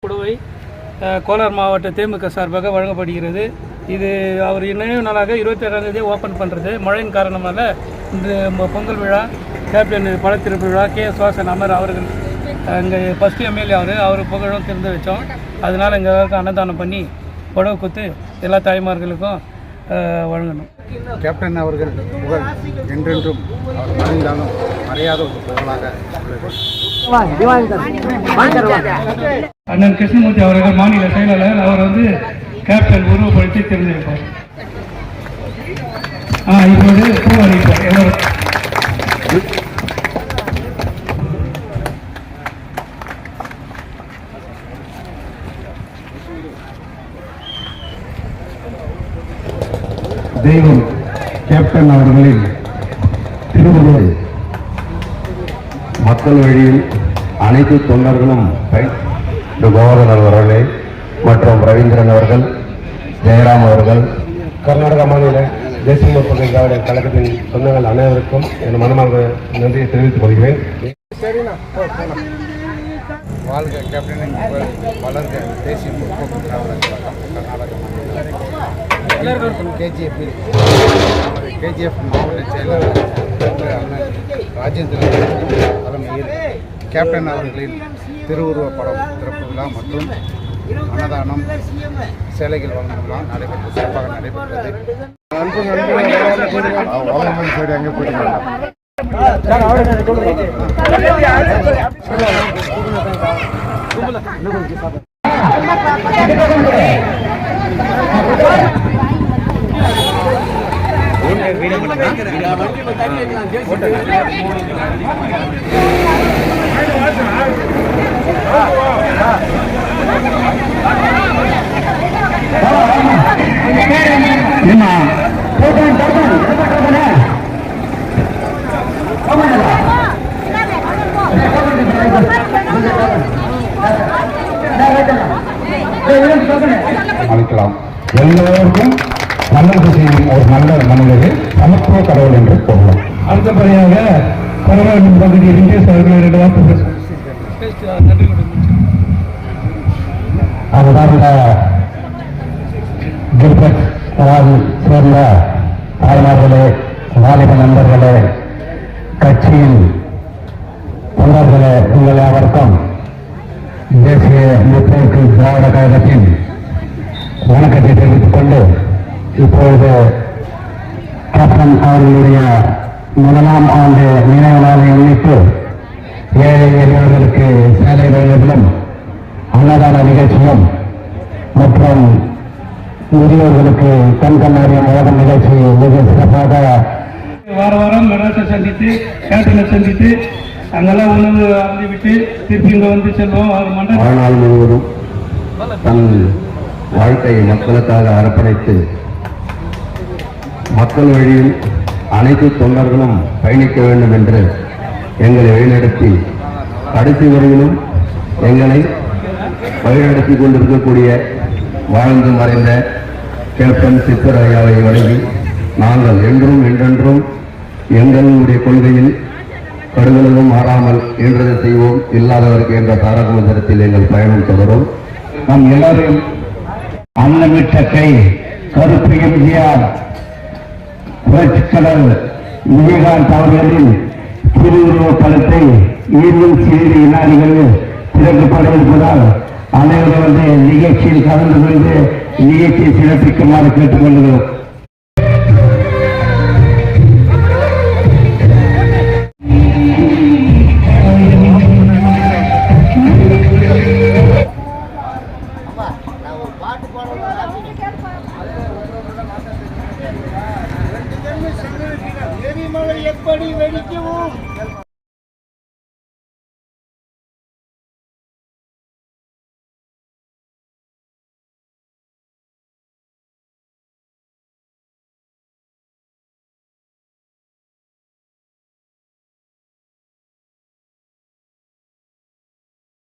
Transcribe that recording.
புடவை கோலார் மாவட்ட தேமுக சார்பாக வழங்கப்படுகிறது. இது அவர் நினைவு நாளாக 27ஆம் தேதி ஓப்பன் பண்ணுறது. மழையின் காரணமாக இந்த பொங்கல் விழா, கேப்டன் பழத்திருப்பு விழா, KS வாசன் அமர் அவர்கள் இங்கே ஃபஸ்ட்டு எம்எல்ஏ அவர் புகழும் திறந்து வச்சோம். அதனால் எங்கள் எல்லாருக்கும் அன்னதானம் பண்ணி புடவை கொடுத்து எல்லா தாய்மார்களுக்கும் வழங்கணும். கேப்டன் அவர்கள் புகழ் என்றென்றும் அவர் மறைந்தாலும் மறையாத ஒரு புகழாக அண்ணன் கிருஷ்ணமூர்த்தி அவர்கள் மாநில செயலாளர். அவர் கேப்டன் உருவப்படுத்தி தெரிஞ்சிருப்பார். இப்போது பூ அளிப்பார் எல்லோரும். தெய்வம் கேப்டன் அவர்களின் திருவுருவை மக்கள் வழியில் அனைத்து தொண்டர்களும் கோவர்தன் அவர்களே மற்றும் ரவீந்திரன் அவர்கள், ஜெயராம் அவர்கள், கர்நாடக மாநில தேசிய முற்போக்கு திராவிட கழகத்தின் சொந்தங்கள் அனைவருக்கும் என் மனமாக நன்றியை தெரிவித்துக் கொள்கிறேன். வாழ்க கேப்டனின் புகழ், வளர்க தேசிய முற்போக்கு திராவிட கழகம் கர்நாடக மாநிலம் KGF மாவட்ட செயலாளர் அண்ணன் ராஜேந்திரன் தலைமையில் கேப்டன் அவர்களின் திருவுருவப் படம் திறப்பு விழா மற்றும் அன்னதானம், சேலைகள் வழங்கும் விழா நடைபெற்று சிறப்பாக நடைபெற்றது. அங்கே போயிட்டு அளிக்கலாம். எல்லோருக்கும் நல்லது செய்யும் ஒரு நல்ல மனிதர்கள் சமத்துவ கடவுள் என்று சொல்லலாம். அடுத்தபடியாக பரவாயில்லை பகுதியில் இந்திய கில்பர்ட் சேர்ந்த தாய்மார்களே, வாலிப நண்பர்களே, கட்சியின் தொண்டர்களே, உங்கள் அனைவருக்கும் தேசிய முற்போக்கு திராவிட கழகத்தின் வணக்கத்தை தெரிவித்துக் கொண்டு இப்பொழுது கேப்டன் அவர்களுடைய முதலாம் ஆண்டு நினைவு நாளை முன்னிட்டு ஏழை எளியவர்களுக்கு சேலை வழங்குதலும் அன்னதான நிகழ்ச்சியும் மற்றும் முதியோர்களுக்கு கண்கண்ணாடியம் வழங்கும் நிகழ்ச்சி மிக சிறப்பாக வாரம் மெட்ராஸை சந்தித்து கேப்டனை சந்தித்து அங்கெல்லாம் உணவு அருந்திவிட்டு திருப்பி இங்கே செல்வோம். வாழ்நாள் முழுவதும் தன் வாழ்க்கையை மக்களுக்காக அர்ப்பணித்து மக்கள் வழியில் அனைத்து தொண்டர்களும் பயணிக்க வேண்டும் என்று எங்களை வழிநடத்தி கடைசி வரையிலும் எங்களை வழிநடத்தி கொண்டிருக்கக்கூடிய வாழ்ந்து மறைந்த கேப்டன் சித்தர் ஐயாவை வழங்கி நாங்கள் என்றென்றும் எங்களுடைய கொள்கையில் கடுகளவும் மாறாமல் என்றதை செய்வோம், இல்லாதவருக்கு என்ற தாரக மந்திரத்தில் எங்கள் பயணம் தொடரும். நம் எல்லாரையும் அன்னமிட்ட கை கருப்பு எம்ஜிஆர் புரட்சிக்கடல் விஜயகாந்த் அவர்களின் திருவுருவப் படத்தை இன்னும் சிறிது வினாடிகளில் திறக்கப்பட இருப்பதால் அனைவரும் நிகழ்ச்சியில் கலந்து கொண்டு நிகழ்ச்சியை சிறப்பிக்குமாறு கேட்டுக்கொள்கிறோம். எப்படி வெடிக்கவும்